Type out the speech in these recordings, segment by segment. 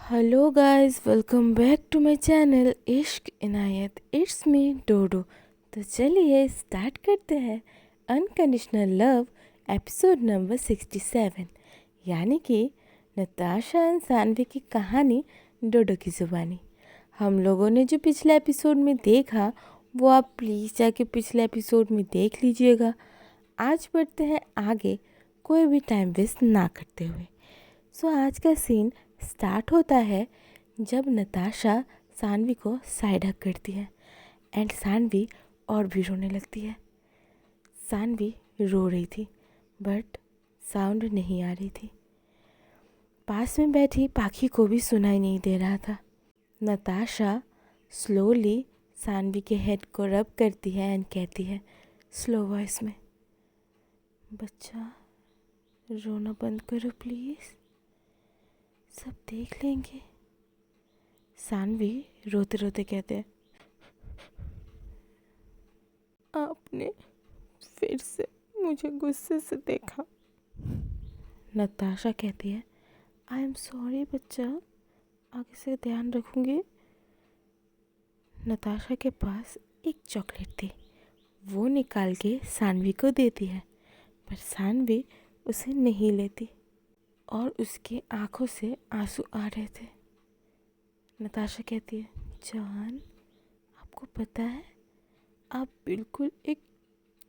Hello guys, welcome back to my channel Ishq Inayat. It's me डोडो। तो चलिए start करते हैं अनकंडीशनल लव एपिसोड नंबर 67, यानी कि नताशा एंड सानवी की कहानी डोडो की ज़ुबानी। हम लोगों ने जो पिछले एपिसोड में देखा वो आप प्लीज़ जाके पिछले एपिसोड में देख लीजिएगा। आज बढ़ते हैं आगे, कोई भी टाइम वेस्ट ना करते हुए। सो आज का सीन स्टार्ट होता है जब नताशा सानवी को साइड हग करती है एंड सानवी और भी रोने लगती है। सानवी रो रही थी बट साउंड नहीं आ रही थी। पास में बैठी पाखी को भी सुनाई नहीं दे रहा था। नताशा स्लोली सानवी के हेड को रब करती है एंड कहती है स्लो वॉइस में, बच्चा रोना बंद करो प्लीज़, सब देख लेंगे। सानवी रोते रोते कहते, आपने फिर से मुझे गुस्से से देखा। नताशा कहती है आई एम सॉरी बच्चा, आगे से ध्यान रखूंगी। नताशा के पास एक चॉकलेट थी, वो निकाल के सानवी को देती है, पर सानवी उसे नहीं लेती और उसकी आंखों से आंसू आ रहे थे। नताशा कहती है जान, आपको पता है आप बिल्कुल एक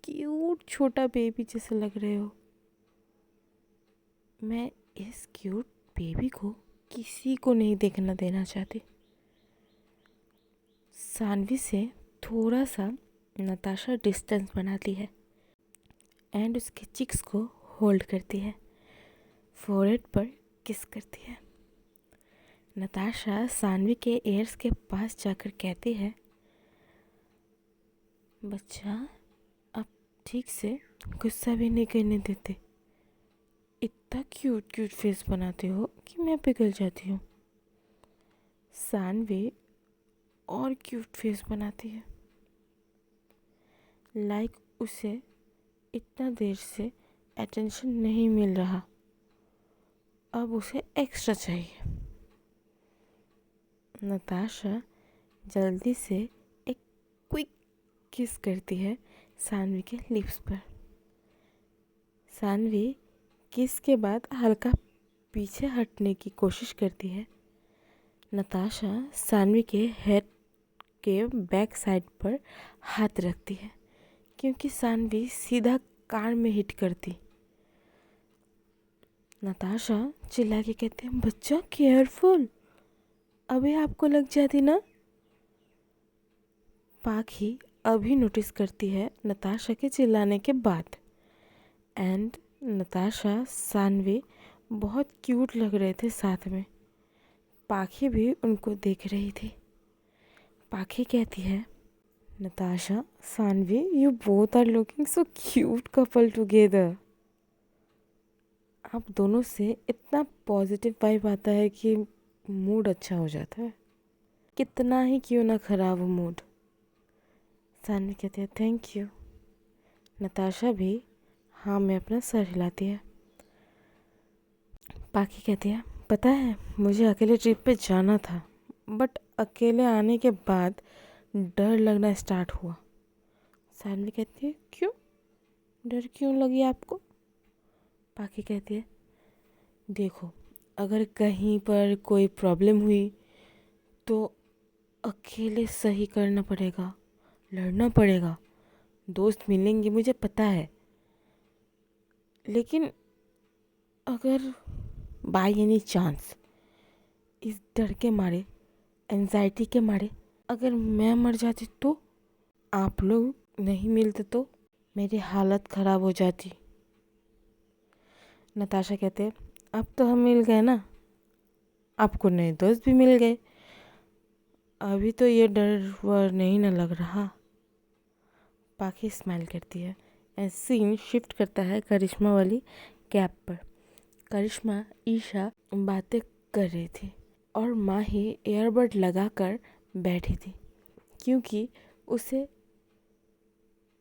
क्यूट छोटा बेबी जैसे लग रहे हो। मैं इस क्यूट बेबी को किसी को नहीं देखना देना चाहती। सानवी से थोड़ा सा नताशा डिस्टेंस बनाती है एंड उसके चिक्स को होल्ड करती है, फोरहेड पर किस करती है। नताशा सानवी के एयर्स के पास जाकर कहती है बच्चा, अब ठीक से गुस्सा भी नहीं करने देते, इतना क्यूट क्यूट फेस बनाते हो कि मैं पिघल जाती हूँ। सानवी और क्यूट फेस बनाती है, लाइक उसे इतना देर से अटेंशन नहीं मिल रहा, अब उसे एक्स्ट्रा चाहिए। नताशा जल्दी से एक क्विक किस करती है सानवी के लिप्स पर। सानवी किस के बाद हल्का पीछे हटने की कोशिश करती है। नताशा सानवी के हेड के बैक साइड पर हाथ रखती है क्योंकि सानवी सीधा कान में हिट करती। नताशा चिल्ला के कहते हैं बच्चा केयरफुल, अभी आपको लग जाती ना। पाखी अभी नोटिस करती है नताशा के चिल्लाने के बाद एंड नताशा सानवी बहुत क्यूट लग रहे थे साथ में। पाखी भी उनको देख रही थी। पाखी कहती है Natasha Saanvi, you both are looking so cute couple together. आप दोनों से इतना पॉजिटिव वाइब आता है कि मूड अच्छा हो जाता है, कितना ही क्यों ना खराब हो मूड। सानवी कहती है थैंक यू। नताशा भी हाँ में अपना सर हिलाती है। पाखी कहती है पता है मुझे अकेले ट्रिप पे जाना था, बट अकेले आने के बाद डर लगना स्टार्ट हुआ। सानवी कहती है क्यों, डर क्यों लगी आपको? पाखी कहती है देखो, अगर कहीं पर कोई प्रॉब्लम हुई तो अकेले सही करना पड़ेगा, लड़ना पड़ेगा, दोस्त मिलेंगे मुझे पता है, लेकिन अगर बाय एनी चांस इस डर के मारे, एंजाइटी के मारे अगर मैं मर जाती तो, आप लोग नहीं मिलते तो मेरी हालत ख़राब हो जाती। नताशा कहते अब तो हम मिल गए ना, आपको नए दोस्त भी मिल गए, अभी तो ये डर वर नहीं ना लग रहा। पाखी स्माइल करती है एंड सीन शिफ्ट करता है करिश्मा वाली कैब पर। करिश्मा ईशा बातें कर रही थी और माही ईयरबड लगाकर बैठी थी क्योंकि उसे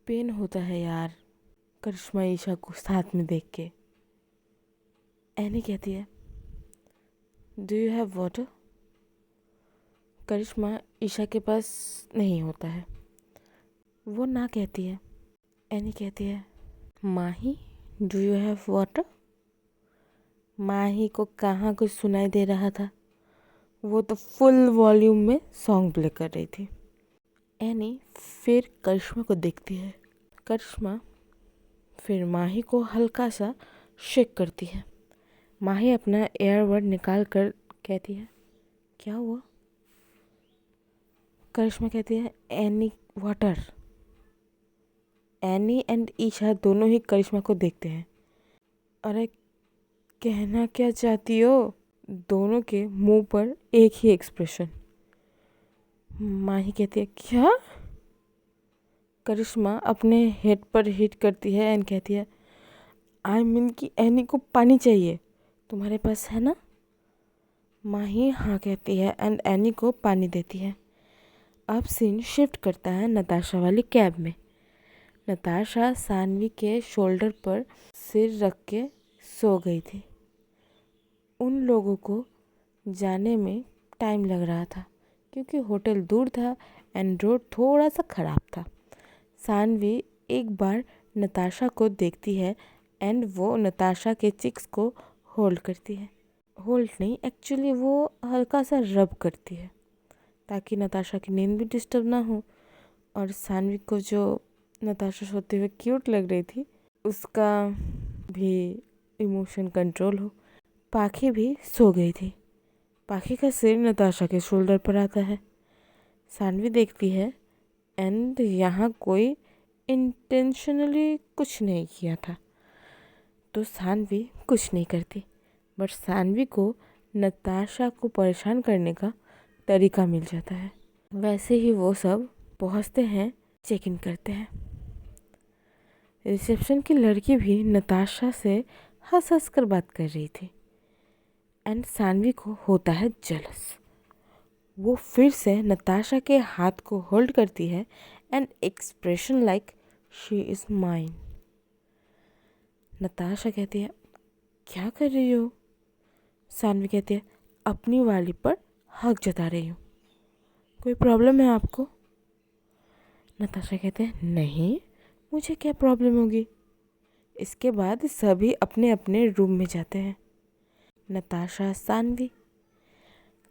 पेन होता है यार करिश्मा ईशा को साथ में देख के। एनी कहती है डू यू हैव वाटर? करिश्मा ईशा के पास नहीं होता है। वो ना कहती है। एनी कहती है, माही डू यू हैव वाटर? माही को कहाँ कुछ सुनाई दे रहा था, वो तो फुल वॉल्यूम में सॉन्ग प्ले कर रही थी। एनी फिर करिश्मा को देखती है। करिश्मा फिर माही को हल्का सा शेक करती है। माही अपना एयरबड निकाल कर कहती है, क्या हुआ? करिश्मा कहती है, Annie water. Annie and Isha दोनों ही करिश्मा को देखते हैं। अरे कहना क्या चाहती हो? दोनों के मुंह पर एक ही एक्सप्रेशन। माही कहती है, क्या? करिश्मा अपने हेड पर हिट करती है एंड कहती है, आई मीन कि एनी को पानी चाहिए, तुम्हारे पास है ना? माही हाँ कहती है एंड एनी को पानी देती है। अब सीन शिफ्ट करता है नताशा वाली कैब में। नताशा सानवी के शोल्डर पर सिर रख के सो गई थी। उन लोगों को जाने में टाइम लग रहा था क्योंकि होटल दूर था एंड रोड थोड़ा सा ख़राब था। सानवी एक बार नताशा को देखती है एंड वो नताशा के चिक्स को होल्ड करती है। होल्ड नहीं, एक्चुअली वो हल्का सा रब करती है ताकि नताशा की नींद भी डिस्टर्ब ना हो और सानवी को जो नताशा सोते हुए क्यूट लग रही थी उसका भी इमोशन कंट्रोल हो। पाखी भी सो गई थी। पाखी का सिर नताशा के शोल्डर पर आता है। सानवी देखती है एंड यहाँ कोई इंटेंशनली कुछ नहीं किया था तो सानवी कुछ नहीं करती, बट सानवी को नताशा को परेशान करने का तरीका मिल जाता है। वैसे ही वो सब पहुँचते हैं, चेक इन करते हैं। रिसेप्शन की लड़की भी नताशा से हंस हंस कर बात कर रही थी एंड सानवी को होता है जेलस। वो फिर से नताशा के हाथ को होल्ड करती है and expression like she is mine. Natasha कहती है, क्या कर रही हो? सानवी कहती है, अपनी वाली पर हक जता रही हूँ। कोई प्रॉब्लम है आपको? नताशा कहते हैं, नहीं, मुझे क्या प्रॉब्लम होगी। इसके बाद सभी अपने अपने रूम में जाते हैं। नताशा, सानवी,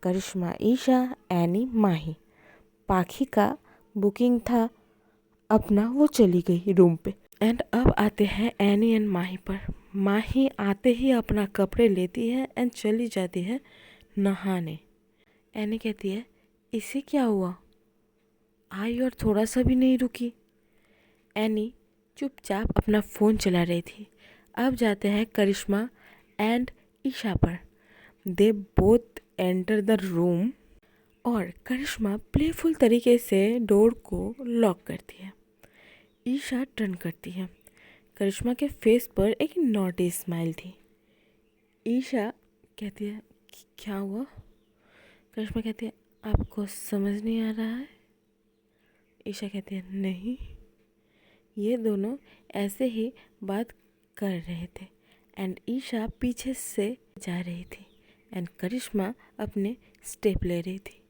करिश्मा, ईशा, एनी, माही। पाखी का बुकिंग था अपना, वो चली गई रूम पे। एंड अब आते हैं एनी एंड माही पर। माही आते ही अपना कपड़े लेती है एंड चली जाती है नहाने। एनी कहती है, इसे क्या हुआ? आई और थोड़ा सा भी नहीं रुकी। एनी चुपचाप अपना फ़ोन चला रही थी। अब जाते हैं करिश्मा एंड ईशा पर। They both enter the room और करिश्मा प्लेफुल तरीके से डोर को लॉक करती है। ईशा टर्न करती है। करिश्मा के फेस पर एक नॉटी स्माइल थी। ईशा कहती है, क्या हुआ? करिश्मा कहती है, आपको समझ नहीं आ रहा है? ईशा कहती है, नहीं। ये दोनों ऐसे ही बात कर रहे थे एंड ईशा पीछे से जा रही थी एंड करिश्मा अपने स्टेप ले रही थी।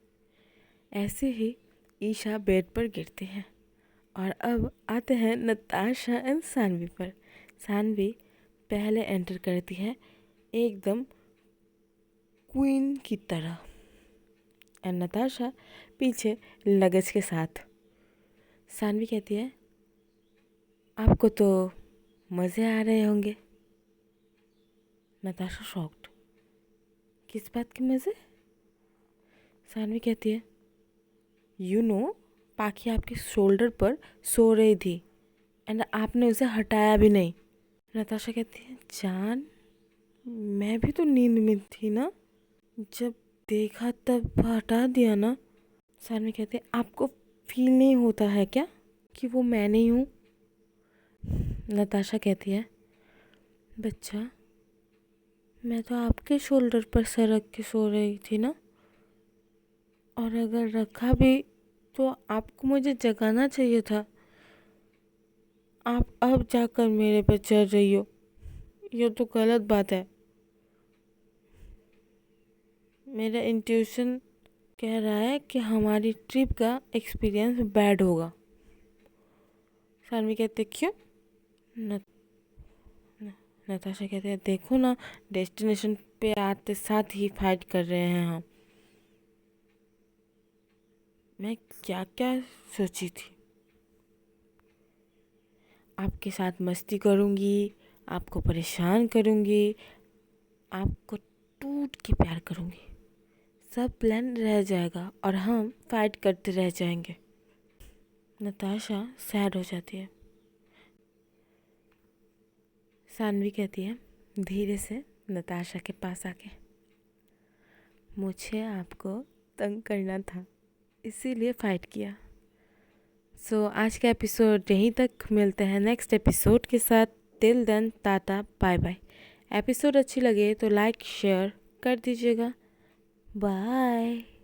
ऐसे ही ईशा बेड पर गिरते हैं और अब आते हैं नताशा एंड सानवी पर। सानवी पहले एंटर करती है एकदम क्वीन की तरह एंड नताशा पीछे लगेज के साथ। सानवी कहती है, आपको तो मज़े आ रहे होंगे। नताशा शॉक्ड, किस बात के मज़े? सानवी कहती है, यू नो, पाखी आपके शोल्डर पर सो रही थी एंड आपने उसे हटाया भी नहीं। नताशा कहती है, जान, मैं भी तो नींद में थी ना, जब देखा तब हटा दिया ना। सानवी कहती है, आपको फील नहीं होता है क्या कि वो मैं नहीं हूँ? नताशा कहती है, बच्चा, मैं तो आपके शोल्डर पर सर रख के सो रही थी ना, और अगर रखा भी तो आपको मुझे जगाना चाहिए था। आप अब जाकर मेरे पर चढ़ रही हो, ये तो गलत बात है। मेरा इंट्यूशन कह रहा है कि हमारी ट्रिप का एक्सपीरियंस बैड होगा। सानवी कहते क्यों? नताशा कहते हैं देखो ना, डेस्टिनेशन पे आते साथ ही फाइट कर रहे हैं हम। मैं क्या क्या सोची थी, आपके साथ मस्ती करूँगी, आपको परेशान करूँगी, आपको टूट के प्यार करूँगी, सब प्लान रह जाएगा और हम फाइट करते रह जाएंगे। नताशा सैड हो जाती है। सानवी कहती है धीरे से नताशा के पास आके, मुझे आपको तंग करना था इसीलिए फ़ाइट किया। आज का एपिसोड यहीं तक, मिलते हैं नेक्स्ट एपिसोड के साथ। Till then tata bye bye. Episode अच्छी लगे तो लाइक शेयर कर दीजिएगा। बाय।